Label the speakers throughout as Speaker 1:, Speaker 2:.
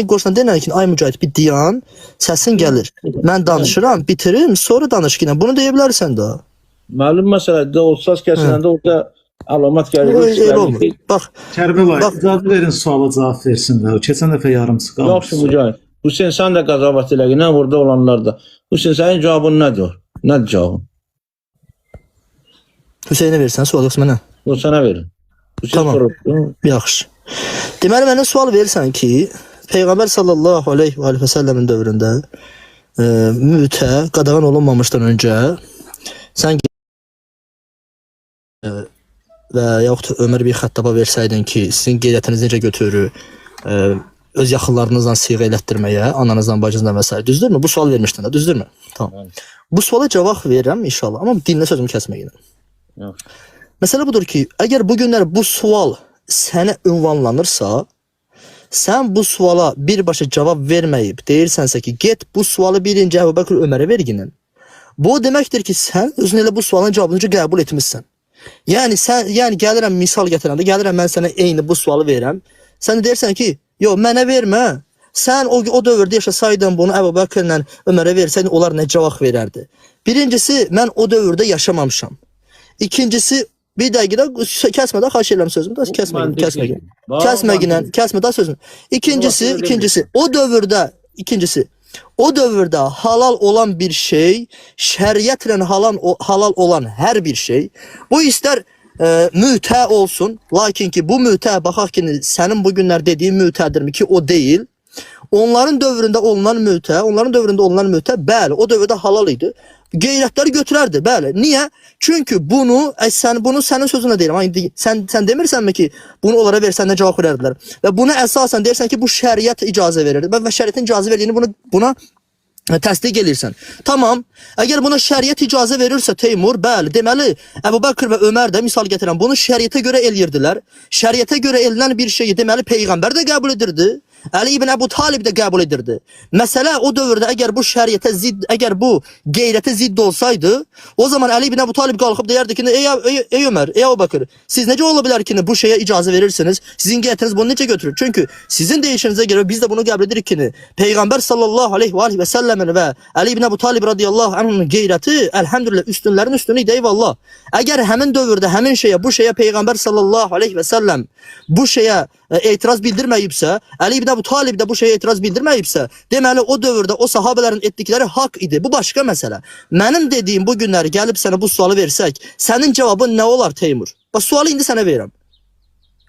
Speaker 1: qoşsan denən ki, ay Mücahid bir diyan, səsin gəlir. Mən danışıram, bitirim, sonra danış ki, bunu deyə bilərsən də.
Speaker 2: Məlum məsələdə o səs kəsiləndə orada əlamat gəlir.
Speaker 1: Elə olmur. Bax,
Speaker 3: Kərbəlayi, icazə verin suala cavab versin də. O keçən dəfə yarımçı qalmış.
Speaker 2: Yaxşı Mücahid. Hüseyn sən də qəzavət elə ki, burada olanlar da. Hüseyn sənin cavabın nədir? Nədir cavabın?
Speaker 1: Hüseynə versən sual yoxsa mənə?
Speaker 2: O sənə verin.
Speaker 1: Tamam. Yaxşı. Deməli mənə sual verirsən ki, Peyğəmbər sallallahu aleyhi və səlləmin dövründə mütə qadağan olunmamışdan öncə sən və yaxud Ömər bir xəttaba versəydin ki, sizin qeyrətiniz necə götürür öz yaxınlarınızla siğə elətdirməyə, ananızdan, bacınızdan və s. Düzdürmü? Bu sual vermişdin də, düzdürmü? Tamam. Bu suala cavab verirəm inşallah, amma dinlə sözümü kəsməyinə. Məsələ budur ki, əgər bu günlər bu sual sənə ünvanlanırsa, sən bu suala birbaşa cavab verməyib, deyirsənsə ki, get bu sualı birinci Əbu Bəkr Ömərə verginin. Bu deməkdir ki, sən özün elə bu sualın cavabını qəbul etmişsən. Yəni gəlirəm misal gətirəndə, gəlirəm mən sənə eyni bu sualı verirəm. Sən deyirsən ki, yox mənə vermə. Sən o dövrdə yaşasaydın bunu Əbu Bəkrlə Ömərə versəydin, onlar nə cavab verərdi? Birincisi, mən o dövrdə yaşamamışam. İkincisi, bir dəqiqə kəsmə də, xahiş edirəm sözümü də, kəsmə də sözümü. İkincisi, o dövrdə halal olan bir şey, şəriətlə halal olan hər bir şey, bu istər mütə olsun, lakin ki bu mütə, baxaq ki, sənin bu günlər dediyin mütədirmi ki, o deyil. Onların dövründə olunan mütə, bəli, o dövrdə halal idi. Qeyrətləri götürərdi, bəli. Niyə? Çünki bunu sənin sözünə deyirəm. Sən demirsənmi ki, bunu onlara versən nə cavab verərdilər? Və buna əsasən deyirsən ki, bu şəriət icazə verirdi. Və şəriətin icazə verdiyini buna təsdiq edirsən. Tamam. Əgər buna şəriət icazə verirsə Teymur, bəli, deməli Əbu Bəkr və Ömər də misal gətirən bunu şəriətə görə eləyirdilər. Şəriətə görə elənən bir şeyi deməli Peyğəmbər də qəbul edirdi. Əli ibn Əbu Talib də qəbul edirdi. Məsələ o dövrdə əgər bu şəriətə zidd, əgər bu qeyrətə zidd olsaydı, o zaman Əli ibn Əbu Talib qalxıb deyərdi ki, ey Ömər, ey Əbu Bəkr, siz necə ola bilər ki, bu şeyə icazə verirsiniz? Sizin qeyrətiniz bunu necə götürür? Çünki sizin deyişinizə görə biz də bunu qəbul edirik ki, Peyğəmbər sallallahu aleyhi və səlləmin və Əli ibn Əbu Talib radiyallahu anhunun qeyrəti əlhəmdülillah üstünlərin üstünü idi, eyvallah. Əgər həmin dövrdə həmin şeyə, bu şeyə Peyğəmbər sallallahu aleyhi və səlləm bu şeyə etiraz bildirməyibsə, Əli ibn Əbu Talib də bu şeyə etiraz bildirməyibsə, deməli o dövrdə o sahabələrin etdikləri haqq idi. Bu başqa məsələ. Mənim dediyim bu günləri gəlib sənə bu sualı versək, sənin cavabın nə olar Teymur? Bax sualı indi sənə verirəm.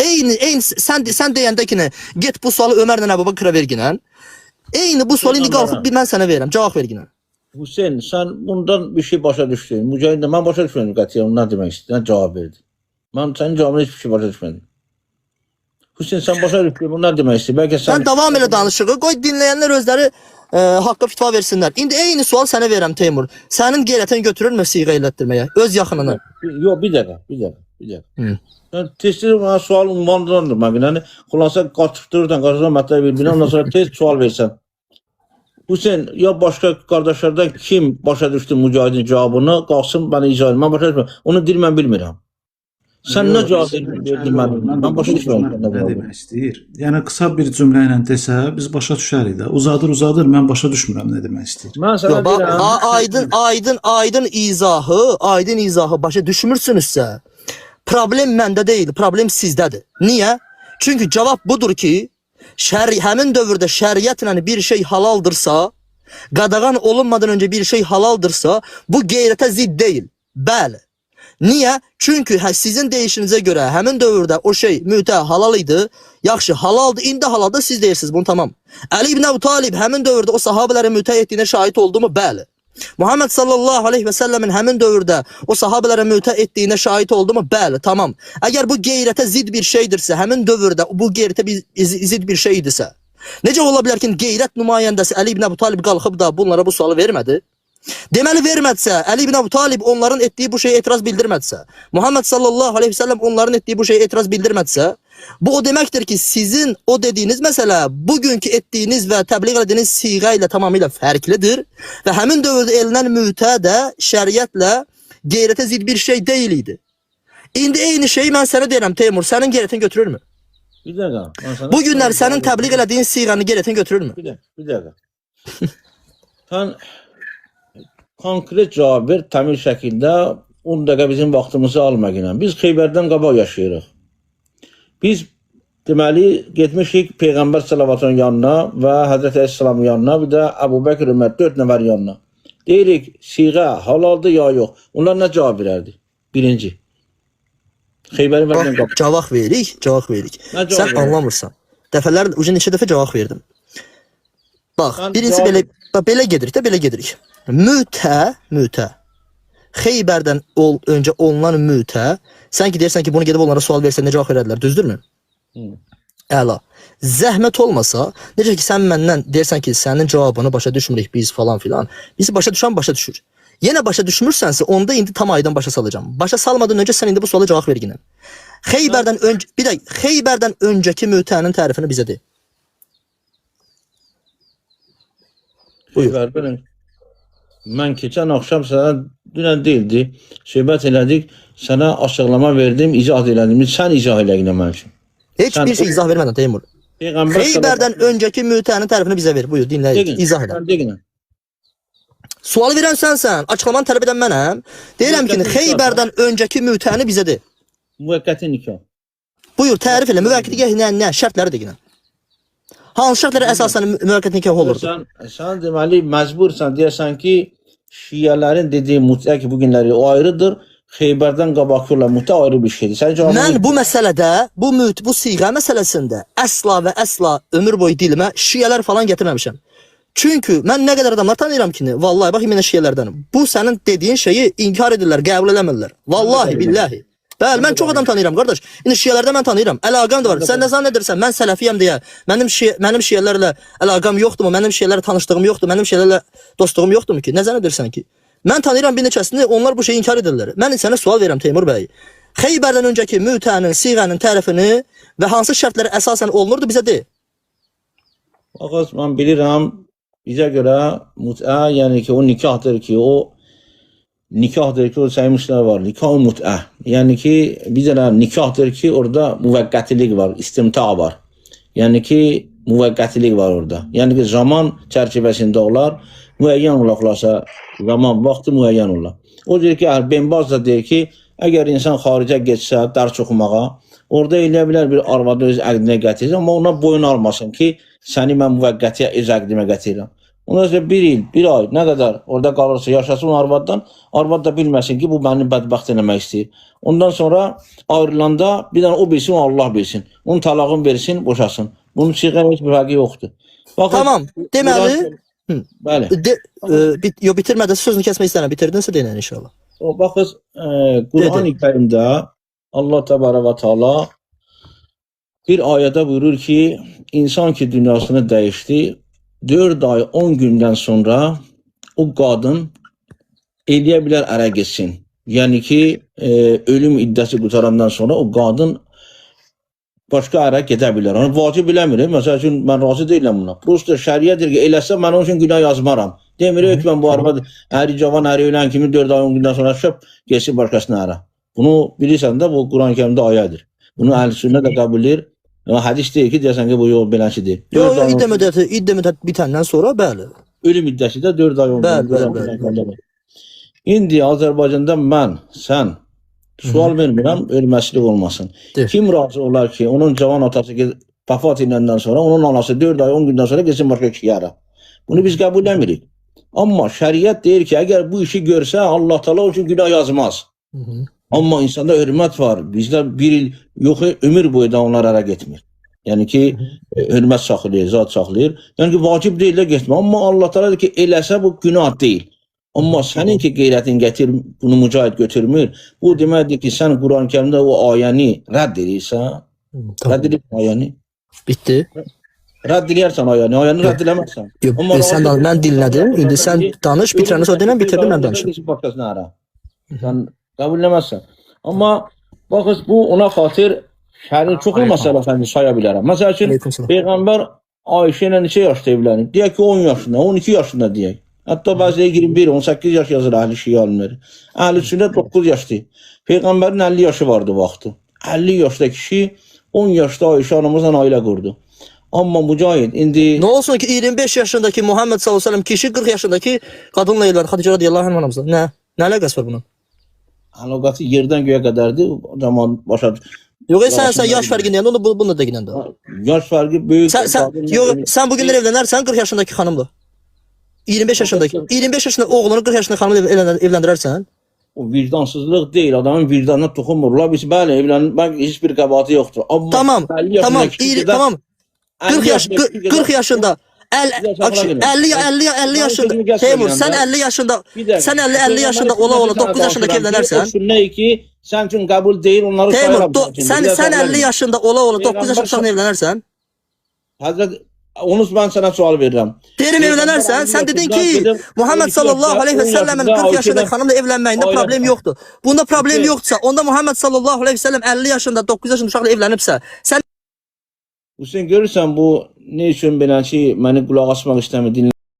Speaker 1: Eyni sən deyəndə ki, get bu sualı Ömərlə Əbu Bəkrə verginən. Eyni bu sualı indi qalxıb mən sənə verirəm, cavab verginən.
Speaker 2: Hüseyn, sən bundan bir şey başa düşdün. Mücahid də mən başa düşmədim qətiyyən, nə demək istəyir, nə cavab verdi. Mən sənin cavabına heç bir şey başa düşmədim. Hüseyn sən başa düşdün, bu nə demək istəyir? Bəlkə sən
Speaker 1: davam elə danışığı, qoy dinləyənlər özləri haqqa fitva versinlər. İndi eyni sual sənə verirəm Teymur. Sənin qeyrətin götürürmü siğə elətdirməyə? Öz yaxınını.
Speaker 2: Yox, bir dəqiqə. Sən tez-tez bana sual ünvanlandırmaq, yəni xülasə qaçıqdırırsan, mətləb bilmən, ondan sonra tez sual versən. Hüseyn, ya başqa qardaşlardan kim başa düşdü Mücahidin cavabını, qalsın bana icra edin. Mən başa düşmürəm. Onu deyir, mən bilmirəm. Sən nə cavab verdin mən başa düşmürəm.
Speaker 3: Nə demək istəyir? Yəni qısa bir cümlə ilə desə, biz başa düşərik də. Uzadır, mən başa düşmürəm nə demək istəyir.
Speaker 2: Mən sənə deyirəm.
Speaker 1: Aydın izahı başa düşmürsünüzsə, problem məndə deyil, problem sizdədir. Niyə? Çünki cavab budur ki, həmin dövrdə şəriətlə bir şey halaldırsa, qadağan olunmadan öncə bir şey halaldırsa, bu qeyrətə zidd deyil. Bəli. Niyə? Çünki sizin deyişinizə görə həmin dövrdə o şey mütə halal idi. Yaxşı, halaldır, indi halaldır, siz deyirsiniz bunu, tamam. Əli ibn Əbu Talib həmin dövrdə o sahabələrin mütə etdiyinə şahid oldu mu? Bəli. Muhammed sallallahu aleyhi və səlləmin həmin dövrdə o sahabələrin mütə etdiyinə şahid oldu mu? Bəli, tamam. Əgər bu qeyrətə zidd bir şeydirsə, həmin dövrdə bu qeyrətə zidd bir şey idisə, necə ola bilər ki, qeyrət nümayəndəsi Əli ibn Əbu Talib qalxıb da bunlara bu sualı vermədi? Deməli vermədsə, Əli ibn Əbu Talib onların etdiyi bu şeyə etiraz bildirmədsə, Muhammed sallallahu aleyhi və səlləm onların etdiyi bu şeyə etiraz bildirmədsə, bu o deməkdir ki, sizin o dediyiniz məsələ bugünkü etdiyiniz və təbliğ ediniz siğə ilə tamamilə fərqlidir və həmin dövrdə elənən mütə də şəriətlə qeyrətə zidd bir şey deyil idi. İndi eyni şeyi mən sənə deyirəm Teymur, sənin qeyrətin götürürmü?
Speaker 2: Bir dakika. Ben sana
Speaker 1: Bu günlər sənin təbliğ elədiyin siğanı gələtin götürürmü?
Speaker 2: Bir dakika. Sen konkret cevap ver, təmiz şəkildə 10 dəqiqə bizim vaxtımızı alma ilə. Biz Xeybərdən qabaq yaşayırıq. Biz deməli getmişik Peyğəmbər salavatının yanına və Həzrət Əleyhisselamın yanına, bir də Əbu Bəkr, Ömər 4 nəfər yanına. Deyirik, siğə halaldır ya yox. Onlar nə cavab verərdi? Birinci. Xeybərin vəzindən qabaq.
Speaker 1: Cavab veririk, cavab veririk.
Speaker 2: Nə cavab
Speaker 1: Sən
Speaker 2: veririk?
Speaker 1: anlamırsan. Dəfələr, ucu neçə dəfə cavab verdim. Bax,
Speaker 2: Sən
Speaker 1: birinci
Speaker 2: cavab-
Speaker 1: belə gedirik də, belə gedirik. Mütə. Xeybərdən öncə olunan mütə. Sən ki deyirsən ki, bunu gedib onlara sual versən nə cavab verərlər, düzdürmü? Əla. Zəhmət olmasa, necə ki sən məndən deyirsən ki, sənin cavabını başa düşmürük biz falan filan. Bizi başa düşən başa düşür. Yenə başa düşmürsənsə, onda indi tam aydan başa salacağam. Başa salmadan öncə sən indi bu suala cavab ver yenə. Xeybərdən öncə, bir də Xeybərdən öncəki mütənin tərifini bizə de. Buyur.
Speaker 2: Xeybərdən mən keçən axşam sənə dünən deyildi. Söhbət elədik. Sənə açıqlama verdim, izah elədim. Sən izah elə yine mən üçün.
Speaker 1: Heç bir şey izah vermədən Teymur.
Speaker 2: Peyğəmbər
Speaker 1: Xeybərdən öncəki mütənin tərifini bizə ver. Buyur, dinlə, izah elə.
Speaker 2: Deyin.
Speaker 1: Sualı verən sənsən, açıqlamanı tələb edən mənəm. Deyirəm ki, Xeybərdən öncəki mütəni bizə de.
Speaker 2: Müvəqqəti nikah.
Speaker 1: Buyur, tərif elə. Müvəqqəti nikah nə? Şərtləri de yenə. Hansı şərtlərə əsasən müvəqqəti nikah olurdu?
Speaker 2: Sən deməli məcbursan deyəsən ki, Şiələrin dediyi mütə ki, bu günləri o ayrıdır. Xeybərdən qabaqı olan mütə ayrı bir şeydir. Sən cavabını
Speaker 1: Mən bu məsələdə, bu siğə məsələsində əsla və əsla ömür boyu dilimə şiələr falan gətirməmişəm. Çünki mən nə qədər adamlar tanıyıram ki, vallahi bax yenə şiələrdənim. Bu sənin dediyin şeyi inkar edirlər, qəbul eləmirlər. Vallahi billahi. Bəli, mən çox adam tanıyıram qardaş. İndi şiələrdə mən tanıyıram. Əlaqəm də var. Sən nə zənn edirsən? Mən sələfiyəm deyə mənim şiələrlə əlaqəm yoxdurmu? Mənim şiələrlə tanışdığım yoxdur? Mənim şiələrlə dostluğum yoxdurmu ki? Nə zənn edirsən ki? Mən tanıyıram bir neçəsini, onlar bu şeyi inkar edirlər. Mən sənə sual verirəm Teymur bəy. Xeybərdən öncəki mütənin, siğənin tərifini və hansı şərtlərə əsasən olunurdu bizə de.
Speaker 2: Ağız mən bilirəm, bizə görə mütə, yəni ki, o nikahdır ki, o saymışlar var. Nikah-ı mütə. Yəni ki, bizə nikahdır ki, orada müvəqqətilik var, istimta var. Yəni ki, müvəqqətilik var orada. Yəni ki, zaman çərçivəsində olar, müəyyən olaqlarsa, zaman, vaxtı müəyyən olar. O deyir ki, Ben Baz da deyir ki, əgər insan xaricə geçsə, dərs oxumağa, orada eləyə bilər bir arvadı öz əqdinə gətirir, amma ona boyun almasın ki, səni mən müvəqqətiyə öz əqdimə gətirirəm. Ondan sonra bir il, bir ay, nə qədər orada qalırsa, yaşasın arvaddan, arvad da bilməsin ki, bu məni bədbəxt eləmək istəyir. Ondan sonra ayrılanda bir dənə o bilsin, Allah bilsin. Onun talağını versin, boşasın. Bunun siğənin heç bir fərqi yoxdur. Baxın,
Speaker 1: Tamam, deməli,
Speaker 2: bəli.
Speaker 1: bitirmədən sözünü kəsmək istəyirəm, bitirdinsə deyən inşallah.
Speaker 2: Baxın, Quran-ı Kərimdə Allah Təbarə və Teala bir ayədə buyurur ki, insan ki dünyasını dəyişdi, 4 ay 10 gündən sonra o qadın eləyə bilər ərə getsin. Yəni ki, ölüm iddəsi qutarandan sonra o qadın başqa ərə gedə bilər. Onu vacib eləmir. Məsəl üçün, mən razı deyiləm buna. Prosta şəriyyədir ki, eləsə mən onun üçün günah yazmaram. Demirik ki, mən bu arvad əri cavan, əri ölən kimi 4 ay 10 gündən sonra şöp geçsin başqasına ərə. Bunu bilirsən də, bu Quran-ı Kərimdə ayədir. Bunu əhl-i də qəbul edir. Hadis deyir ki, deyəsən ki, bu yol beləncidir.
Speaker 1: İddə müddət bitəndən sonra, bəli.
Speaker 2: Ölüm iddəsi də 4 ay 10 gün. İndi Azərbaycanda mən, sən sual vermirəm, ölməslik olmasın. Kim razı olar ki, onun cavan atası vəfat edəndən sonra, onun anası 4 ay 10 gündən sonra geçsin başqa kişiyə ərə. Bunu biz qəbul eləmirik. Amma şəriət deyir ki, əgər bu işi görsə, Allah Teala o üçün günah yazmaz. Amma insanda hörmət var. Bizdə bir il yox, ömür boyu da onlar ərə getmir. Yəni ki, hörmət saxlayır, zat saxlayır. Yəni ki, vacib deyil də getmir. Amma Allah Teala deyir ki, eləsə bu günah deyil. Amma sənin ki, qeyrətin gətir, bunu mücahid götürmür. Bu deməkdir ki, sən Quran-ı Kərimdə o ayəni rədd edirsən. Rədd edirsən ayəni.
Speaker 1: Bitdi.
Speaker 2: Rədd edirsən ayəni rədd eləməzsən.
Speaker 1: Mən dinlədim, indi sən danış, bitirəndən sonra denən, bitirdim, mən danışım.
Speaker 2: Sən qəbul eləməzsən. Amma baxız, bu ona xatir şərin çoxlu məsələsini saya bilərəm. Məsəl üçün, Peyğəmbər Ayşə ilə neçə yaşda evlənib? Deyək ki, 10 yaşında, 12 yaşında deyək. Hətta bəziləri 21, 18 yaş yazır əhl-i şiə alimləri. Əhl-i sünnət 9 yaşdır. Peyğəmbərin 50 yaşı vardı vaxtı. 50 yaşda kişi 10 yaşda Ayşe anamızla ailə qurdu. Amma Mücahid indi
Speaker 1: Ne olsun ki 25 yaşındaki Muhammed sallallahu aleyhi ve sellem kişi 40 yaşındaki kadınla evlendi. Hatice radıyallahu anh anamızla. Ne? Ne alakası var bunun?
Speaker 2: əlaqəti yerdən göyə qədərdir. Zaman başa
Speaker 1: Yok sen yaş farkı ne? Onu bunu da yine de.
Speaker 2: yaş fərqi böyük.
Speaker 1: Sen bugünler evlenersen 40 yaşındaki hanımla. 25 yaşında oğlunu 40 yaşındaki hanımla evlendirersen.
Speaker 2: O vicdansızlıq deyil, adamın vicdanına toxunmurlar. Biz bəli, evlənmək heç bir qəbahəti yoxdur. Amma
Speaker 1: Tamam,
Speaker 2: 50 yaşındakı
Speaker 1: tamam,
Speaker 2: kişi də-
Speaker 1: tamam. 40 yaşında 50 yaşında Teymur sen 50 yaşında sen 50 yaşında ola 9 yaşındaki evlenirsen
Speaker 2: Sünnə ki, sən üçün qəbul deyil, onları
Speaker 1: Teymur sen 50 yaşında ola 9 yaşında evlenirsen
Speaker 2: Həzrət, onu mən sənə sual verirəm.
Speaker 1: Derim evlenirsen sen dedin ki Muhammed sallallahu aleyhi ve sellem'in 40 yaşındaki hanımla evlenmeyinde problem yoktu. Bunda problem yoksa onda Muhammed sallallahu aleyhi ve sellem 50 yaşında 9 yaşında uşaqla evlenipsə sen
Speaker 2: Hüseyin görürsən bu ne üçün belə ki, məni qulaq asmaq istəmir,